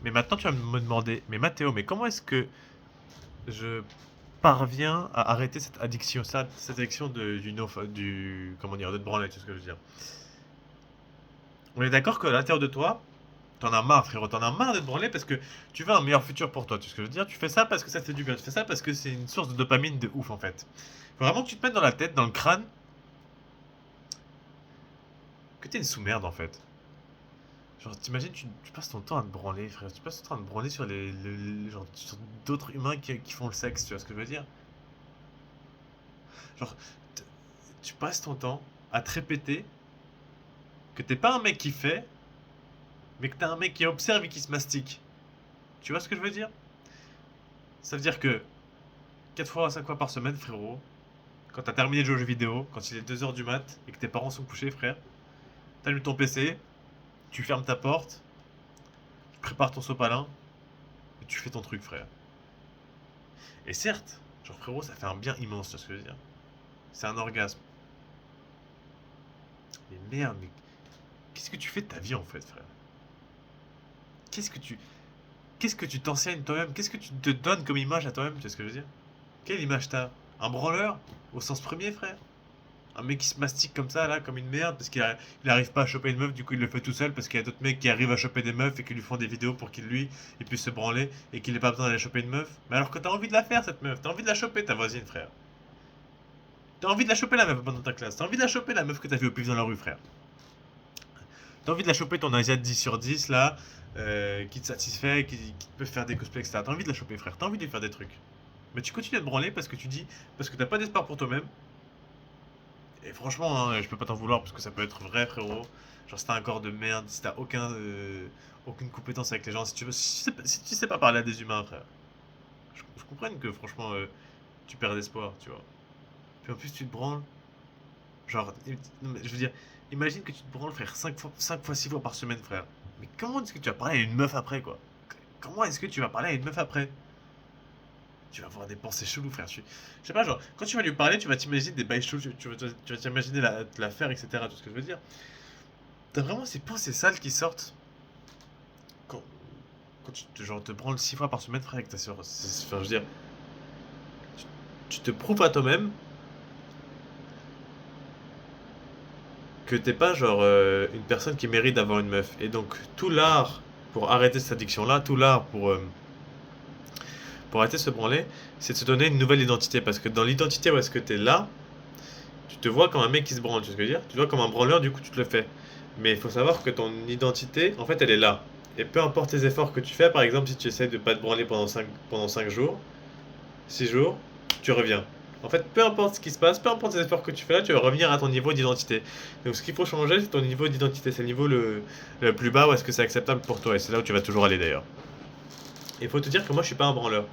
Mais maintenant, tu vas me demander, mais Mathéo, mais comment est-ce que je parviens à arrêter cette addiction, cette addiction comment dire, de te branler, tu sais ce que je veux dire. On est d'accord que à l'intérieur de toi, t'en as marre, frérot, t'en as marre de te branler parce que tu veux un meilleur futur pour toi, tu sais ce que je veux dire. Tu fais ça parce que ça te fait du bien, tu fais ça parce que c'est une source de dopamine de ouf en fait. Faut vraiment que tu te mettes dans la tête, dans le crâne, que t'es une sous-merde en fait. Genre, t'imagines, tu passes ton temps à te branler, frère. Tu passes ton temps à te branler sur genre, sur d'autres humains qui font le sexe, tu vois ce que je veux dire. Genre, t- tu passes ton temps à te répéter que t'es pas un mec qui fait, mais que t'es un mec qui observe et qui se mastique. Tu vois ce que je veux dire? Ça veut dire que 4 fois, 5 fois par semaine, frérot, quand t'as terminé de jouer aux jeux vidéo, quand il est 2 heures du mat et que tes parents sont couchés, frère, t'allumes ton PC, tu fermes ta porte, tu prépares ton sopalin et tu fais ton truc, frère. Et certes, genre frérot, ça fait un bien immense, tu vois ce que je veux dire? C'est un orgasme. Mais merde, mais qu'est-ce que tu fais de ta vie en fait, frère? Qu'est-ce que tu. Qu'est-ce que tu t'enseignes toi-même? Qu'est-ce que tu te donnes comme image à toi-même? Tu vois ce que je veux dire? Quelle image t'as? Un branleur? Au sens premier, frère? Un mec qui se mastique comme ça, là, comme une merde, parce qu'il arrive pas à choper une meuf, du coup il le fait tout seul, parce qu'il y a d'autres mecs qui arrivent à choper des meufs et qui lui font des vidéos pour qu'il, lui, il puisse se branler et qu'il ait pas besoin d'aller choper une meuf. Mais alors que t'as envie de la faire, cette meuf. T'as envie de la choper, ta voisine, frère. T'as envie de la choper, la meuf pendant ta classe. T'as envie de la choper, la meuf que t'as vu au pif dans la rue, frère. T'as envie de la choper, ton Asia 10 sur 10 là, qui te satisfait, qui te peut faire des cosplays, etc. T'as envie de la choper, frère. T'as envie de lui faire des trucs. Mais tu continues à te branler parce que tu dis, parce que t'as pas d'espoir pour toi-même. Et franchement, hein, je peux pas t'en vouloir parce que ça peut être vrai, frérot. Genre, si t'as un corps de merde, si t'as aucune compétence avec les gens, si tu sais pas parler à des humains, frère. Je comprends que franchement, tu perds d'espoir, tu vois. Puis en plus, tu te branles. Genre, non, mais je veux dire, imagine que tu te branles, frère, 5 fois, 6 fois par semaine, frère. Mais comment est-ce que tu vas parler à une meuf après, quoi? Comment est-ce que tu vas parler à une meuf après? Tu vas avoir des pensées cheloues, frère. Je sais pas, genre, quand tu vas lui parler, tu vas t'imaginer des bails chelous, tu vas t'imaginer la faire, etc. Tout ce que je veux dire. T'as vraiment ces pensées sales qui sortent quand, quand genre, te branles 6 fois par semaine, frère, avec ta soeur. Enfin, je veux dire, tu, tu te prouves à toi-même que t'es pas genre une personne qui mérite d'avoir une meuf. Et donc tout l'art pour arrêter cette addiction-là, tout l'art pour arrêter de se branler, c'est de se donner une nouvelle identité. Parce que dans l'identité où est-ce que t'es là, tu te vois comme un mec qui se branle, tu sais ce que je veux dire? Tu te vois comme un branleur, du coup tu te le fais. Mais il faut savoir que ton identité, en fait, elle est là. Et peu importe les efforts que tu fais, par exemple, si tu essaies de pas te branler pendant 5 jours, 6 jours, tu reviens. En fait, peu importe ce qui se passe, peu importe les efforts que tu fais là, tu vas revenir à ton niveau d'identité. Donc ce qu'il faut changer, c'est ton niveau d'identité. C'est le niveau le plus bas où est-ce que c'est acceptable pour toi. Et c'est là où tu vas toujours aller d'ailleurs. Et il faut te dire que moi, je suis pas un branleur.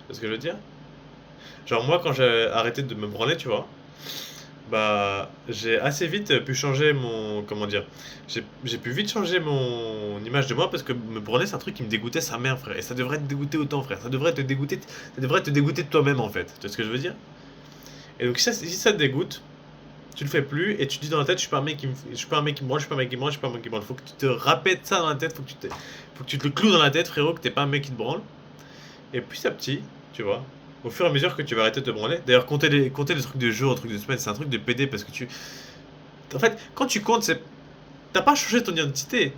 C'est ce que je veux dire? Genre moi, quand j'ai arrêté de me branler, tu vois, bah j'ai assez vite pu changer mon... Comment dire? J'ai pu vite changer mon image de moi parce que me branler, c'est un truc qui me dégoûtait sa mère, frère. Et ça devrait te dégoûter autant, frère. Ça devrait te dégoûter de toi-même, en fait. Tu vois ce que je veux dire? Et donc si ça te dégoûte, tu le fais plus et tu te dis dans la tête, je suis pas un mec qui me, je suis pas un mec qui me branle, je suis pas un mec qui me branle, je suis pas un mec qui me branle. Faut que tu te répètes ça dans la tête, faut que tu te le cloues dans la tête, frérot, que t'es pas un mec qui te branle. Et puis à petit, tu vois, au fur et à mesure que tu vas arrêter de te branler. D'ailleurs, compter les trucs de jour, les trucs de semaine, c'est un truc de PD parce que en fait, quand tu comptes, t'as pas changé ton identité.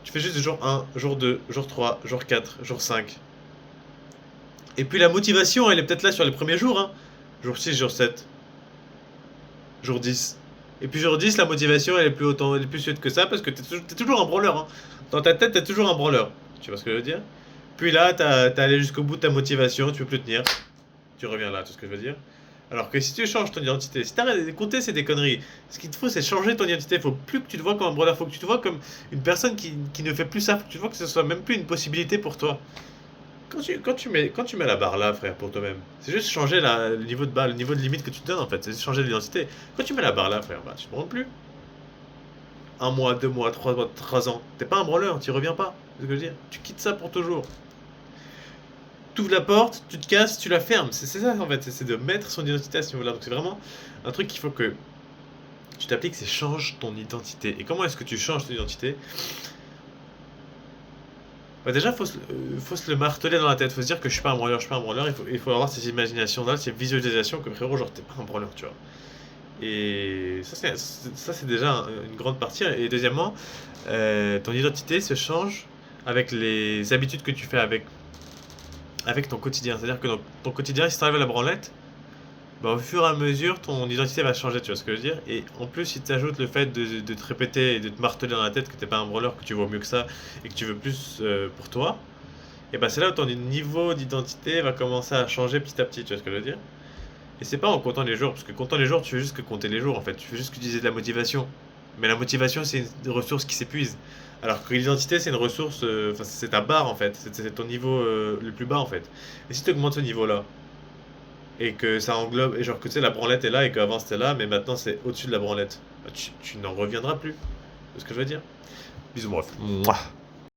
Tu fais juste jour 1, jour 2, jour 3, jour 4, jour 5. Et puis la motivation, elle est peut-être là sur les premiers jours, hein. Jour 6, jour 7, jour 10. Et puis jour 10, la motivation, elle est plus suite que ça parce que t'es toujours un branleur, hein. Dans ta tête, t'es toujours un branleur. Tu vois ce que je veux dire? Puis là, t'as allé jusqu'au bout de ta motivation, tu peux plus tenir. Tu reviens là, tout ce que je veux dire. Alors que si tu changes ton identité, si t'arrêtes de compter, c'est des conneries. Ce qu'il te faut, c'est changer ton identité. Faut plus que tu te vois comme un branleur, faut que tu te vois comme une personne qui ne fait plus ça. Faut que tu te vois que ce soit même plus une possibilité pour toi. Quand tu mets la barre là, frère, pour toi-même, c'est juste changer le niveau de bas, le niveau de limite que tu te donnes en fait. C'est juste changer l'identité. Quand tu mets la barre là, frère, bah, tu te branles plus. Un mois, 2 mois, 3 mois, 3 ans. T'es pas un branleur, tu reviens pas. C'est ce que je veux dire. Tu quittes ça pour toujours. Tu ouvres la porte, tu te casses, tu la fermes. C'est ça en fait, c'est de mettre son identité à ce niveau-là. Donc c'est vraiment un truc qu'il faut que tu t'appliques, c'est change ton identité. Et comment est-ce que tu changes ton identité? Bah déjà, faut se le marteler dans la tête. Faut se dire que je suis pas un branleur, je suis pas un branleur. Il faut avoir ces imaginations-là, ces visualisations que frérot, genre, t'es pas un branleur, tu vois. Et ça, c'est déjà une grande partie. Et deuxièmement, ton identité se change avec les habitudes que tu fais avec ton quotidien. C'est-à-dire que dans ton quotidien, si tu arrives à la branlette, bah, au fur et à mesure, ton identité va changer, tu vois ce que je veux dire? Et en plus, si tu ajoutes le fait de te répéter et de te marteler dans la tête que t'es pas un branleur, que tu vaux mieux que ça et que tu veux plus pour toi, et bah c'est là où ton niveau d'identité va commencer à changer petit à petit, tu vois ce que je veux dire? Et c'est pas en comptant les jours, parce que comptant les jours, tu fais juste que compter les jours en fait, tu fais juste utiliser de la motivation. Mais la motivation, c'est une ressource qui s'épuise. Alors que l'identité, c'est une ressource, enfin c'est ta barre en fait, c'est ton niveau le plus bas en fait. Et si tu augmentes ce niveau-là, et que ça englobe, et genre que tu sais, la branlette est là, et qu'avant c'était là, mais maintenant c'est au-dessus de la branlette, bah, tu n'en reviendras plus. C'est ce que je veux dire. Bisous, bref. Mouah.